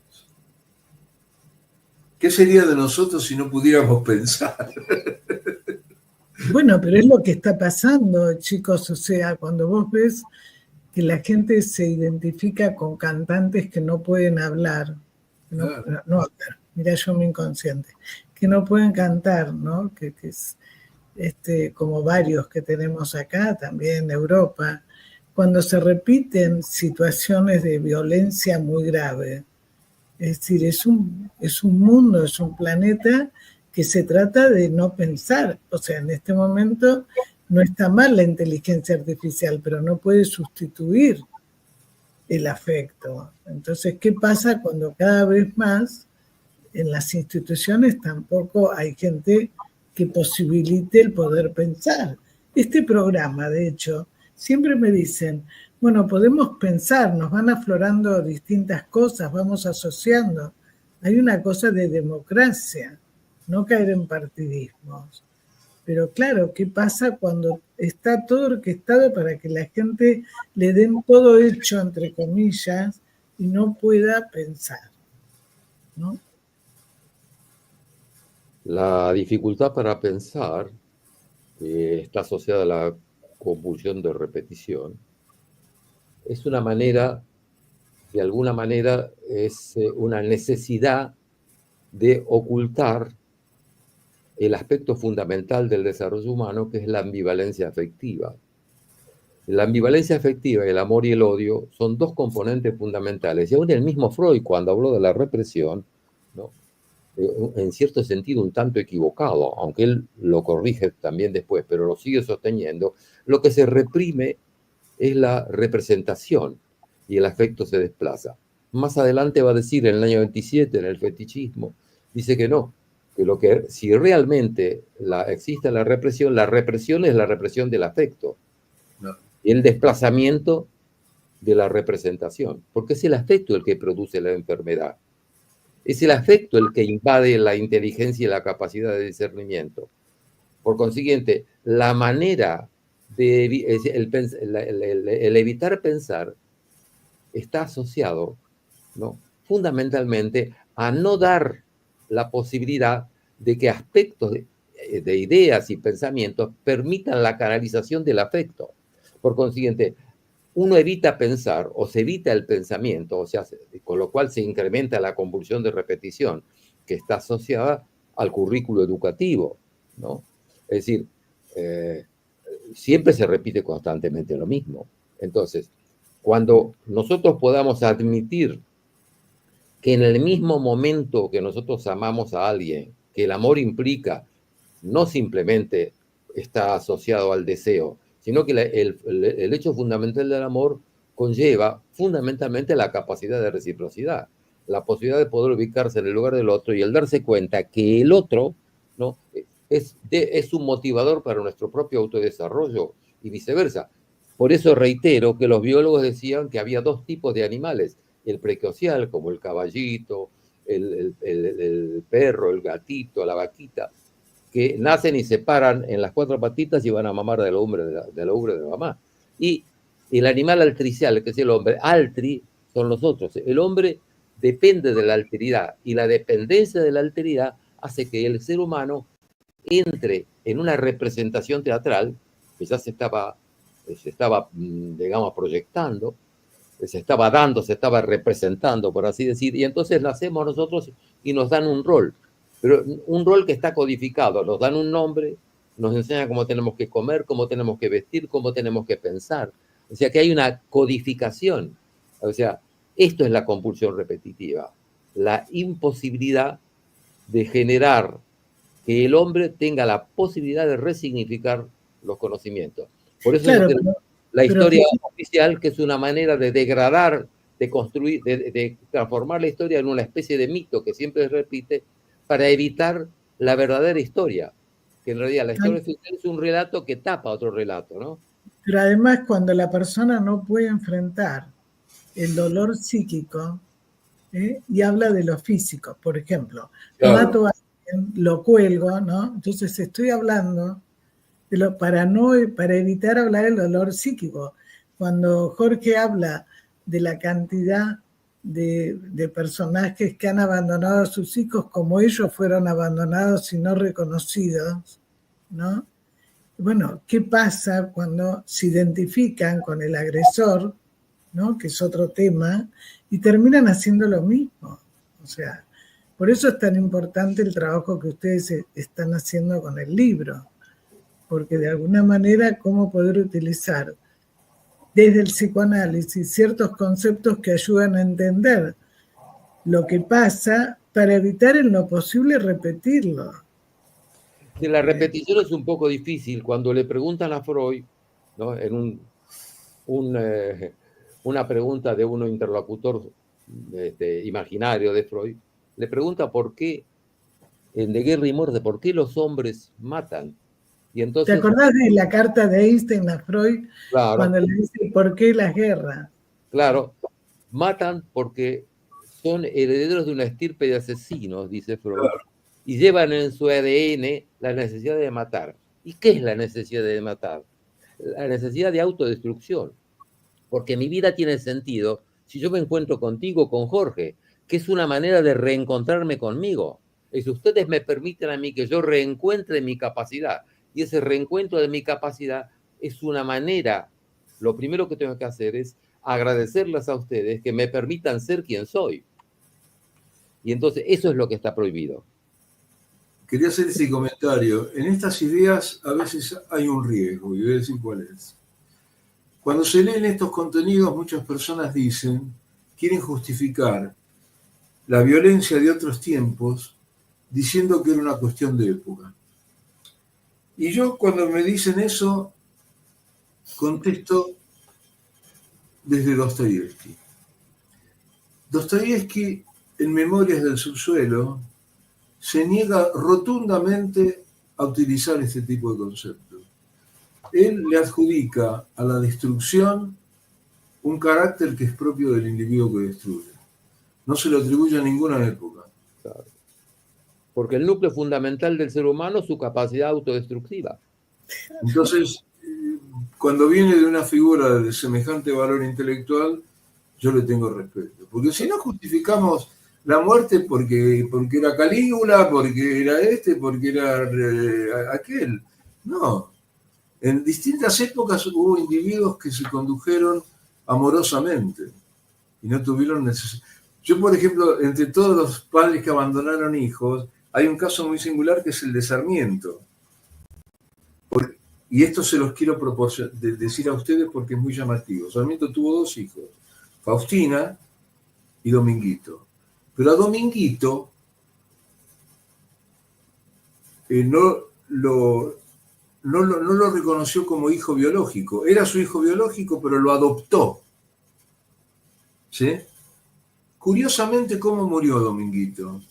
¿Qué sería de nosotros si no pudiéramos pensar? Bueno, pero es lo que está pasando, chicos. O sea, cuando vos ves que la gente se identifica con cantantes que no pueden hablar, mira yo mi inconsciente, que no pueden cantar, ¿no? Que es como varios que tenemos acá, también en Europa, cuando se repiten situaciones de violencia muy grave. Es decir, es un mundo, es un planeta que se trata de no pensar. O sea, en este momento no está mal la inteligencia artificial, pero no puede sustituir el afecto. Entonces, ¿qué pasa cuando cada vez más en las instituciones tampoco hay gente que posibilite el poder pensar? Este programa, de hecho, siempre me dicen, bueno, podemos pensar, nos van aflorando distintas cosas, vamos asociando. Hay una cosa de democracia, no caer en partidismos. Pero claro, ¿qué pasa cuando está todo orquestado para que la gente le den todo hecho, entre comillas, y no pueda pensar, ¿no? La dificultad para pensar está asociada a la compulsión de repetición. Es una manera, de alguna manera, es una necesidad de ocultar el aspecto fundamental del desarrollo humano, que es la ambivalencia afectiva. La ambivalencia afectiva, el amor y el odio, son dos componentes fundamentales. Y aún el mismo Freud, cuando habló de la represión, ¿no?, en cierto sentido un tanto equivocado, aunque él lo corrige también después, pero lo sigue sosteniendo, lo que se reprime es la representación y el afecto se desplaza. Más adelante va a decir, en el año 27, en el fetichismo, dice que no, que si realmente existe la represión es la represión del afecto, No. y el desplazamiento de la representación, porque es el afecto el que produce la enfermedad. Es el afecto el que invade la inteligencia y la capacidad de discernimiento. Por consiguiente, la manera de el evitar pensar está asociado, ¿no?, fundamentalmente a no dar la posibilidad de que aspectos de ideas y pensamientos permitan la canalización del afecto. Por consiguiente, uno evita pensar o se evita el pensamiento, o sea, con lo cual se incrementa la compulsión de repetición que está asociada al currículo educativo, ¿no? Es decir, siempre se repite constantemente lo mismo. Entonces, cuando nosotros podamos admitir que en el mismo momento que nosotros amamos a alguien, que el amor implica, no simplemente está asociado al deseo, sino que el hecho fundamental del amor conlleva fundamentalmente la capacidad de reciprocidad, la posibilidad de poder ubicarse en el lugar del otro y el darse cuenta que el otro, ¿no?, es un motivador para nuestro propio autodesarrollo y viceversa. Por eso reitero que los biólogos decían que había dos tipos de animales: el precocial, como el caballito, el perro, el gatito, la vaquita, que nacen y se paran en las cuatro patitas y van a mamar de la ubre de la mamá. Y el animal altricial, que es el hombre, altri son los otros. El hombre depende de la alteridad, y la dependencia de la alteridad hace que el ser humano entre en una representación teatral que ya se estaba, digamos, proyectando, se estaba representando, por así decir, y entonces nacemos nosotros y nos dan un rol, pero un rol que está codificado, nos dan un nombre, nos enseñan cómo tenemos que comer, cómo tenemos que vestir, cómo tenemos que pensar. O sea que hay una codificación. O sea, esto es la compulsión repetitiva, la imposibilidad de generar que el hombre tenga la posibilidad de resignificar los conocimientos. Por eso claro, la historia oficial, que es una manera de degradar, de construir, de transformar la historia en una especie de mito que siempre se repite para evitar la verdadera historia, que en realidad la historia oficial es un relato que tapa otro relato, ¿no? Pero además, cuando la persona no puede enfrentar el dolor psíquico, y habla de lo físico, por ejemplo, claro, mato a alguien, lo cuelgo, ¿no? Entonces estoy hablando para evitar hablar del dolor psíquico. Cuando Jorge habla de la cantidad de personajes que han abandonado a sus hijos como ellos fueron abandonados y no reconocidos, ¿no? Bueno, ¿qué pasa cuando se identifican con el agresor, ¿no?, que es otro tema, y terminan haciendo lo mismo? O sea, por eso es tan importante el trabajo que ustedes están haciendo con el libro, porque de alguna manera cómo poder utilizar desde el psicoanálisis ciertos conceptos que ayudan a entender lo que pasa para evitar en lo posible repetirlo. La repetición es un poco difícil. Cuando le preguntan a Freud, ¿no?, en una pregunta de un interlocutor imaginario de Freud, le pregunta por qué, en De Guerra y Muerte, por qué los hombres matan. Y entonces, ¿te acordás de la carta de Einstein a Freud? Claro, cuando le dice ¿por qué las guerras? Claro, matan porque son herederos de una estirpe de asesinos, dice Freud, claro, y llevan en su ADN la necesidad de matar. ¿Y qué es la necesidad de matar? La necesidad de autodestrucción. Porque mi vida tiene sentido si yo me encuentro contigo, con Jorge, que es una manera de reencontrarme conmigo. Es ustedes me permiten a mí que yo reencuentre mi capacidad. Y ese reencuentro de mi capacidad es una manera, lo primero que tengo que hacer es agradecerles a ustedes que me permitan ser quien soy. Y entonces eso es lo que está prohibido. Quería hacer ese comentario. En estas ideas a veces hay un riesgo, y voy a decir cuál es. Cuando se leen estos contenidos, muchas personas quieren justificar la violencia de otros tiempos diciendo que era una cuestión de época. Y yo cuando me dicen eso, contesto desde Dostoyevsky. Dostoyevsky, en Memorias del Subsuelo, se niega rotundamente a utilizar este tipo de conceptos. Él le adjudica a la destrucción un carácter que es propio del individuo que destruye. No se lo atribuye a ninguna época. Claro. Porque el núcleo fundamental del ser humano es su capacidad autodestructiva. Entonces, cuando viene de una figura de semejante valor intelectual, yo le tengo respeto. Porque si no justificamos la muerte porque era Calígula, porque era porque era aquel. No. En distintas épocas hubo individuos que se condujeron amorosamente y no tuvieron necesidad. Yo, por ejemplo, entre todos los padres que abandonaron hijos, hay un caso muy singular que es el de Sarmiento. Y esto se los quiero decir a ustedes porque es muy llamativo. Sarmiento tuvo 2 hijos, Faustina y Dominguito. Pero a Dominguito no lo reconoció como hijo biológico. Era su hijo biológico, pero lo adoptó. ¿Sí? Curiosamente, ¿cómo murió Dominguito?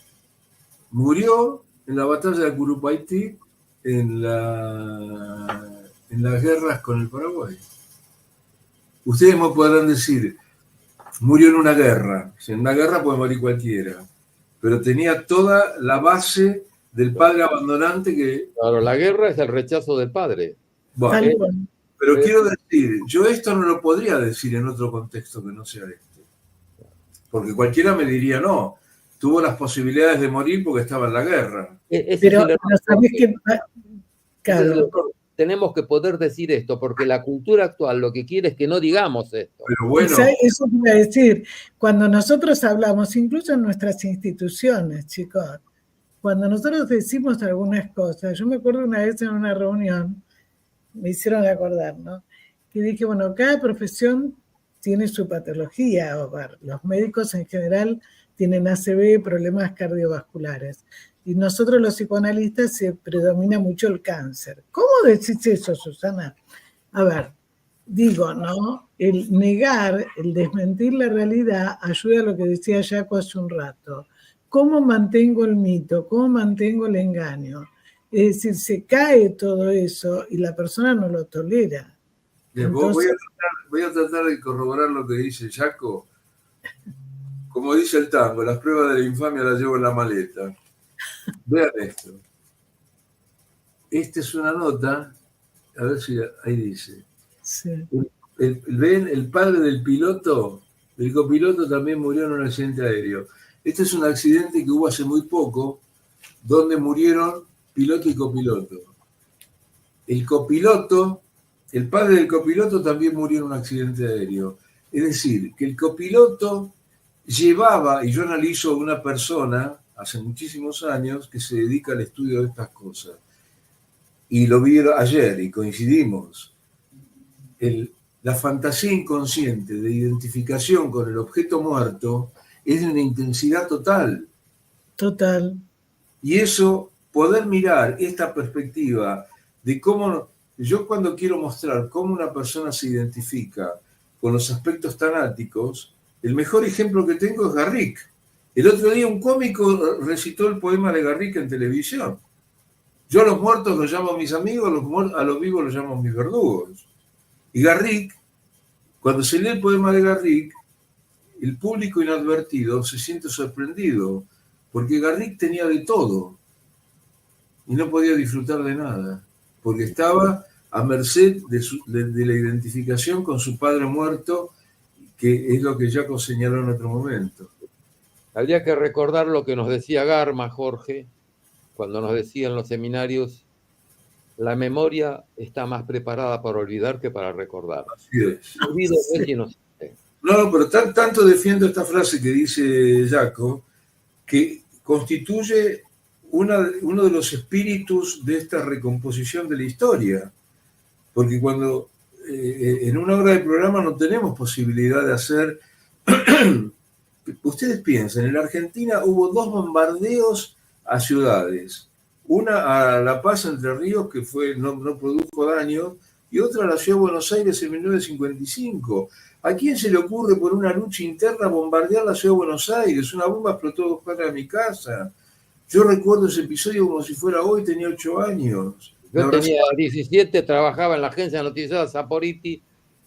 Murió en la batalla de Curupaytí, en las guerras con el Paraguay. Ustedes me podrán decir, murió en una guerra. En una guerra puede morir cualquiera, pero tenía toda la base del padre abandonante que... Claro, la guerra es el rechazo del padre. Bueno, pero quiero decir, yo esto no lo podría decir en otro contexto que no sea este. Porque cualquiera me diría, no, tuvo las posibilidades de morir porque estaba en la guerra. Pero sabés que... Claro. Tenemos que poder decir esto, porque la cultura actual lo que quiere es que no digamos esto. Pero bueno, eso iba a decir, cuando nosotros hablamos, incluso en nuestras instituciones, chicos, cuando nosotros decimos algunas cosas, yo me acuerdo una vez en una reunión, me hicieron acordar, ¿no? Que dije, bueno, cada profesión tiene su patología, los médicos en general tienen ACV, problemas cardiovasculares. Y nosotros los psicoanalistas se predomina mucho el cáncer. ¿Cómo decís eso, Susana? A ver, digo, ¿no? El negar, el desmentir la realidad ayuda a lo que decía Jaco hace un rato. ¿Cómo mantengo el mito? ¿Cómo mantengo el engaño? Es decir, se cae todo eso y la persona no lo tolera. Entonces, voy a tratar de corroborar lo que dice Jaco. Como dice el tango, las pruebas de la infamia las llevo en la maleta. Vean esto. Esta es una nota, a ver si ahí dice. Sí. ¿Ven? El padre del piloto, del copiloto también murió en un accidente aéreo. Este es un accidente que hubo hace muy poco, donde murieron piloto y copiloto. El copiloto, el padre del copiloto también murió en un accidente aéreo. Es decir, que el copiloto llevaba, y yo analizo a una persona hace muchísimos años que se dedica al estudio de estas cosas. Y lo vi ayer y coincidimos. La fantasía inconsciente de identificación con el objeto muerto es de una intensidad total. Total. Y eso, poder mirar esta perspectiva de cómo, yo cuando quiero mostrar cómo una persona se identifica con los aspectos tanáticos, el mejor ejemplo que tengo es Garrick. El otro día un cómico recitó el poema de Garrick en televisión. Yo a los muertos los llamo mis amigos, a los vivos los llamo mis verdugos. Y Garrick, cuando se lee el poema de Garrick, el público inadvertido se siente sorprendido, porque Garrick tenía de todo y no podía disfrutar de nada, porque estaba a merced de la identificación con su padre muerto, que es lo que Jaco señaló en otro momento. Habría que recordar lo que nos decía Garma, Jorge, cuando nos decía en los seminarios, la memoria está más preparada para olvidar que para recordar. Así es. Olvido es inocente. No, pero tanto defiendo esta frase que dice Jaco, que constituye uno de los espíritus de esta recomposición de la historia. Porque cuando en una hora de programa no tenemos posibilidad de hacer... Ustedes piensen, en la Argentina hubo 2 bombardeos a ciudades. Una a La Paz, Entre Ríos, que no produjo daño, y otra a la ciudad de Buenos Aires en 1955. ¿A quién se le ocurre por una lucha interna bombardear la ciudad de Buenos Aires? Una bomba explotó a 2 cuadras de mi casa. Yo recuerdo ese episodio como si fuera hoy, tenía 8 años. Yo tenía 17, trabajaba en la agencia noticiera Saporiti,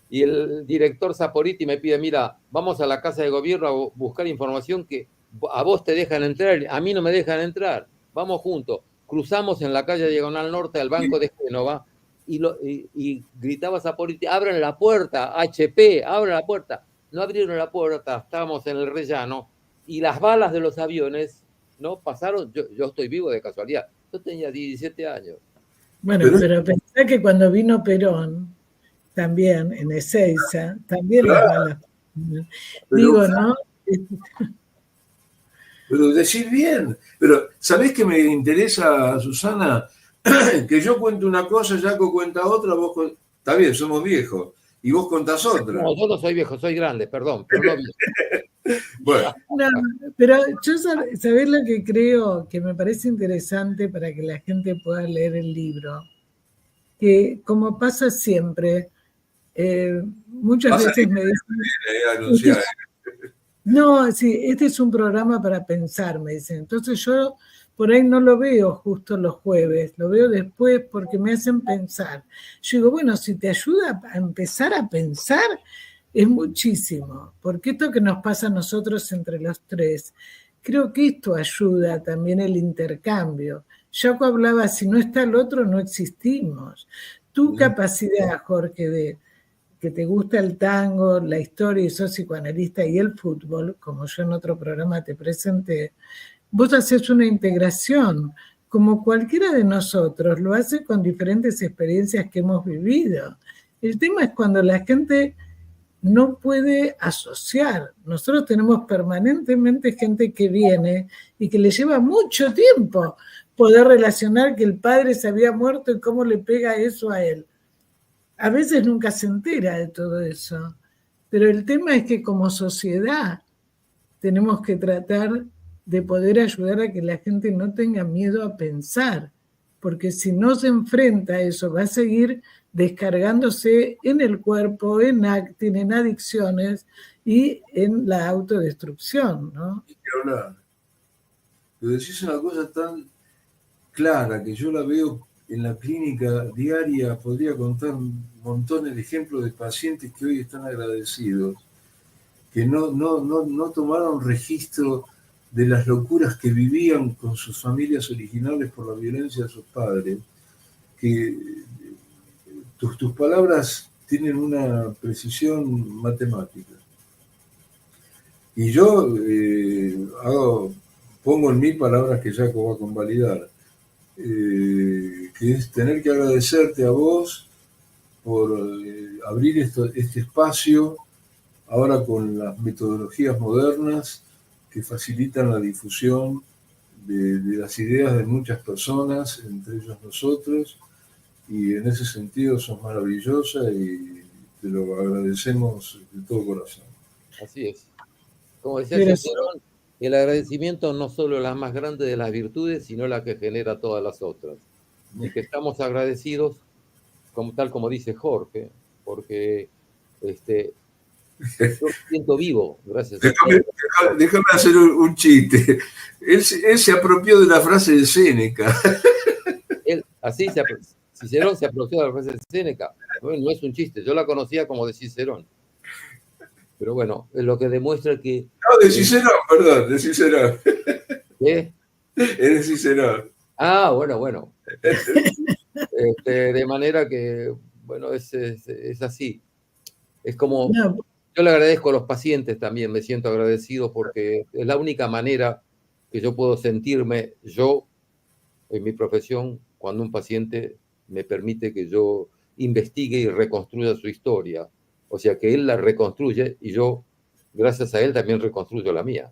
y el director Saporiti me pide, mira, vamos a la casa de gobierno a buscar información que a vos te dejan entrar, a mí no me dejan entrar, vamos juntos. Cruzamos en la calle Diagonal Norte al Banco de Génova y gritaba Saporiti, abran la puerta, HP, abran la puerta. No abrieron la puerta, estábamos en el rellano y las balas de los aviones no pasaron. Yo estoy vivo de casualidad, yo tenía 17 años. Bueno, pero pensá que cuando vino Perón, también en Ezeiza, también las balas. Digo, ¿no? Pero decir bien. Pero, ¿sabés qué me interesa, Susana? Que yo cuento una cosa, Jaco cuenta otra, vos está bien, somos viejos, y vos contás otra. No, yo no soy viejo, soy grande, perdón, pero no viejo. Bueno. No, pero yo, ¿sabés lo que creo que me parece interesante para que la gente pueda leer el libro? Que como pasa siempre, muchas veces me dicen... No, sí, este es un programa para pensar, me dicen. Entonces yo por ahí no lo veo justo los jueves, lo veo después porque me hacen pensar. Yo digo, bueno, si te ayuda a empezar a pensar, es muchísimo, porque esto que nos pasa a nosotros entre los tres, creo que esto ayuda también el intercambio. Jaco hablaba, si no está el otro, no existimos. Tu capacidad, Jorge, de que te gusta el tango, la historia y sos psicoanalista y el fútbol, como yo en otro programa te presenté, vos haces una integración, como cualquiera de nosotros, lo hace con diferentes experiencias que hemos vivido. El tema es cuando la gente no puede asociar. Nosotros tenemos permanentemente gente que viene y que le lleva mucho tiempo poder relacionar que el padre se había muerto y cómo le pega eso a él. A veces nunca se entera de todo eso, pero el tema es que como sociedad tenemos que tratar de poder ayudar a que la gente no tenga miedo a pensar, porque si no se enfrenta a eso va a seguir descargándose en el cuerpo, en acting, en adicciones y en la autodestrucción, ¿no? Pero decís una cosa tan clara que yo la veo en la clínica diaria, podría contar montones de ejemplos de pacientes que hoy están agradecidos, que no tomaron registro de las locuras que vivían con sus familias originales por la violencia de sus padres, que tus palabras tienen una precisión matemática. Y yo pongo en mí palabras que Jaco va a convalidar, que es tener que agradecerte a vos por abrir este espacio ahora con las metodologías modernas que facilitan la difusión de las ideas de muchas personas, entre ellos nosotros, y en ese sentido sos maravillosa y te lo agradecemos de todo corazón. Así es. Como decía Cicerón, el agradecimiento no solo es la más grande de las virtudes, sino la que genera todas las otras. Y que estamos agradecidos, tal como dice Jorge, porque yo me siento vivo, gracias a Dios. Déjame hacer un chiste. Él se apropió de la frase de Séneca. Cicerón se apropió de la frase de Séneca. No es un chiste, yo la conocía como de Cicerón. Pero bueno, es lo que demuestra que... No, de Cicerón, perdón, de Cicerón. ¿Qué? Es de Cicerón. Ah, bueno. De manera que, bueno, es así. Es como... No. Yo le agradezco a los pacientes también, me siento agradecido porque es la única manera que yo puedo sentirme yo en mi profesión cuando un paciente me permite que yo investigue y reconstruya su historia. O sea, que él la reconstruye y yo, gracias a él, también reconstruyo la mía.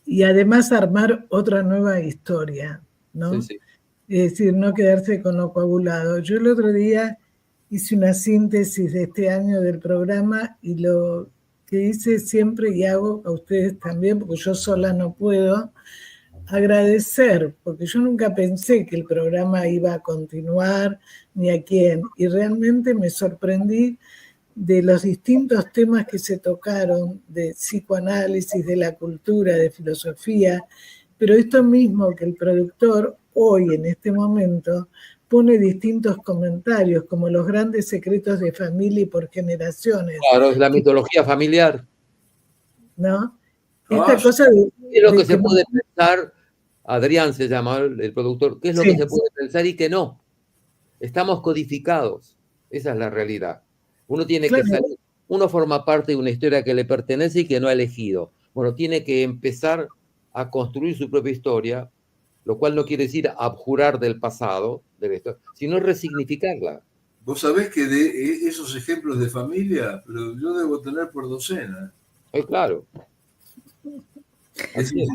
Y además armar otra nueva historia, ¿no? Sí. Es decir, no quedarse con lo coagulado. Yo el otro día hice una síntesis de este año del programa y lo que hice siempre y hago a ustedes también, porque yo sola no puedo, agradecer, porque yo nunca pensé que el programa iba a continuar, ni a quién, y realmente me sorprendí de los distintos temas que se tocaron, de psicoanálisis, de la cultura, de filosofía, pero esto mismo que el productor hoy, en este momento, pone distintos comentarios, como los grandes secretos de familia y por generaciones. Claro, es la mitología familiar. ¿No? Esta cosa de... ¿Qué es lo que se puede pensar? Adrián se llama el productor. ¿Qué es lo que se puede pensar y qué no? Estamos codificados. Esa es la realidad. Uno tiene que salir. Uno forma parte de una historia que le pertenece y que no ha elegido. Bueno, tiene que empezar a construir su propia historia, lo cual no quiere decir abjurar del pasado, de la historia, sino resignificarla. Vos sabés que de esos ejemplos de familia, pero yo debo tener por docena. Claro. Así es.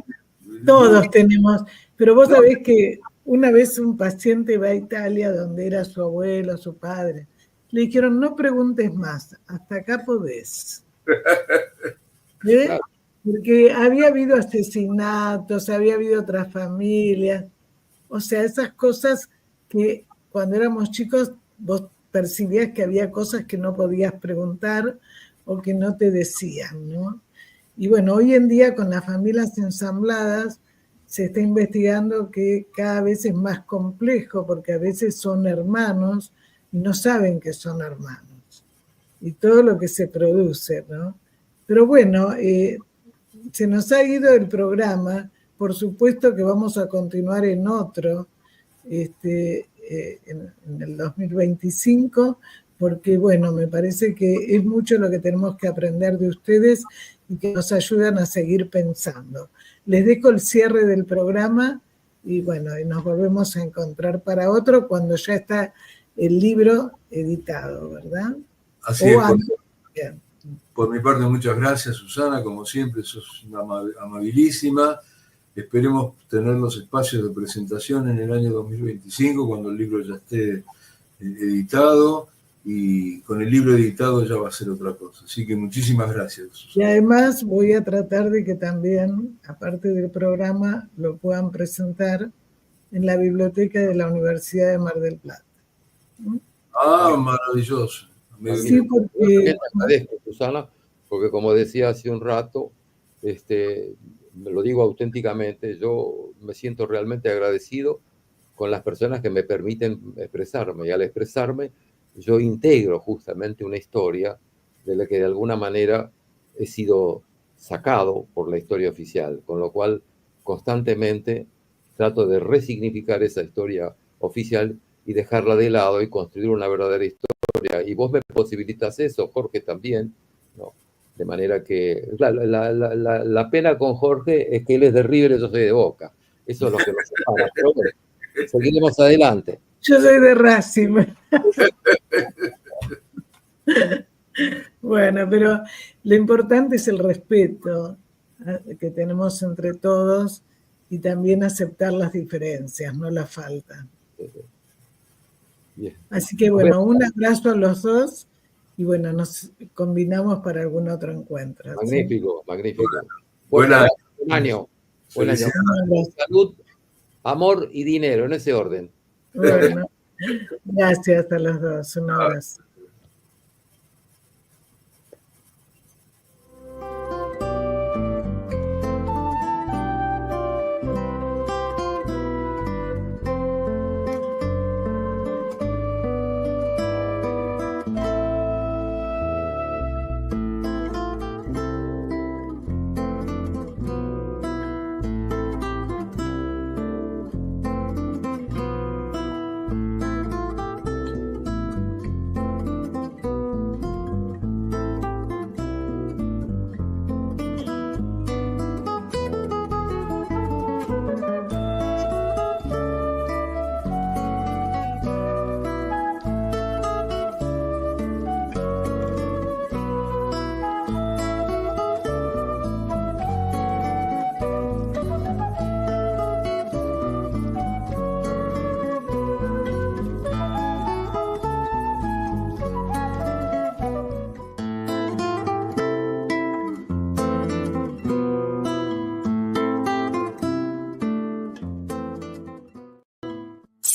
Todos tenemos, pero vos sabés que una vez un paciente va a Italia donde era su abuelo, su padre, le dijeron no preguntes más, hasta acá podés. Claro. Porque había habido asesinatos, había habido otras familias, o sea, esas cosas que cuando éramos chicos vos percibías que había cosas que no podías preguntar o que no te decían, ¿no? Y bueno, hoy en día con las familias ensambladas se está investigando que cada vez es más complejo porque a veces son hermanos y no saben que son hermanos. Y todo lo que se produce, ¿no? Pero bueno, se nos ha ido el programa. Por supuesto que vamos a continuar en otro, en el 2025, porque bueno, me parece que es mucho lo que tenemos que aprender de ustedes y que nos ayudan a seguir pensando. Les dejo el cierre del programa y bueno, y nos volvemos a encontrar para otro cuando ya está el libro editado, ¿verdad? Así es. Por mi parte, muchas gracias, Susana. Como siempre, sos una amabilísima. Esperemos tener los espacios de presentación en el año 2025, cuando el libro ya esté editado. Y con el libro editado ya va a ser otra cosa. Así que muchísimas gracias, Susana. Y además voy a tratar de que también, aparte del programa, lo puedan presentar en la biblioteca de la Universidad de Mar del Plata. Ah, maravilloso. Sí, porque... agradezco, Susana, porque como decía hace un rato, me lo digo auténticamente, yo me siento realmente agradecido con las personas que me permiten expresarme, y al expresarme yo integro justamente una historia de la que de alguna manera he sido sacado por la historia oficial, con lo cual constantemente trato de resignificar esa historia oficial y dejarla de lado y construir una verdadera historia. Y vos me posibilitas eso, Jorge también, ¿no? De manera que la pena con Jorge es que él es de River y yo soy de Boca. Eso es lo que nos separa. Pero bueno, seguiremos adelante. Yo soy de Racing. Bueno, pero lo importante es el respeto que tenemos entre todos y también aceptar las diferencias, no la falta. Bien. Así que bueno, un abrazo a los dos y bueno, nos combinamos para algún otro encuentro. Magnífico, ¿sí? Magnífico. Buen año. Buen año. Salud, amor y dinero, en ese orden. Bueno, gracias a los dos. Un abrazo.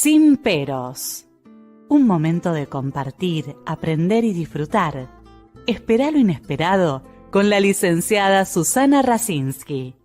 Sin peros. Un momento de compartir, aprender y disfrutar. Esperá lo inesperado con la licenciada Susana Rasinski.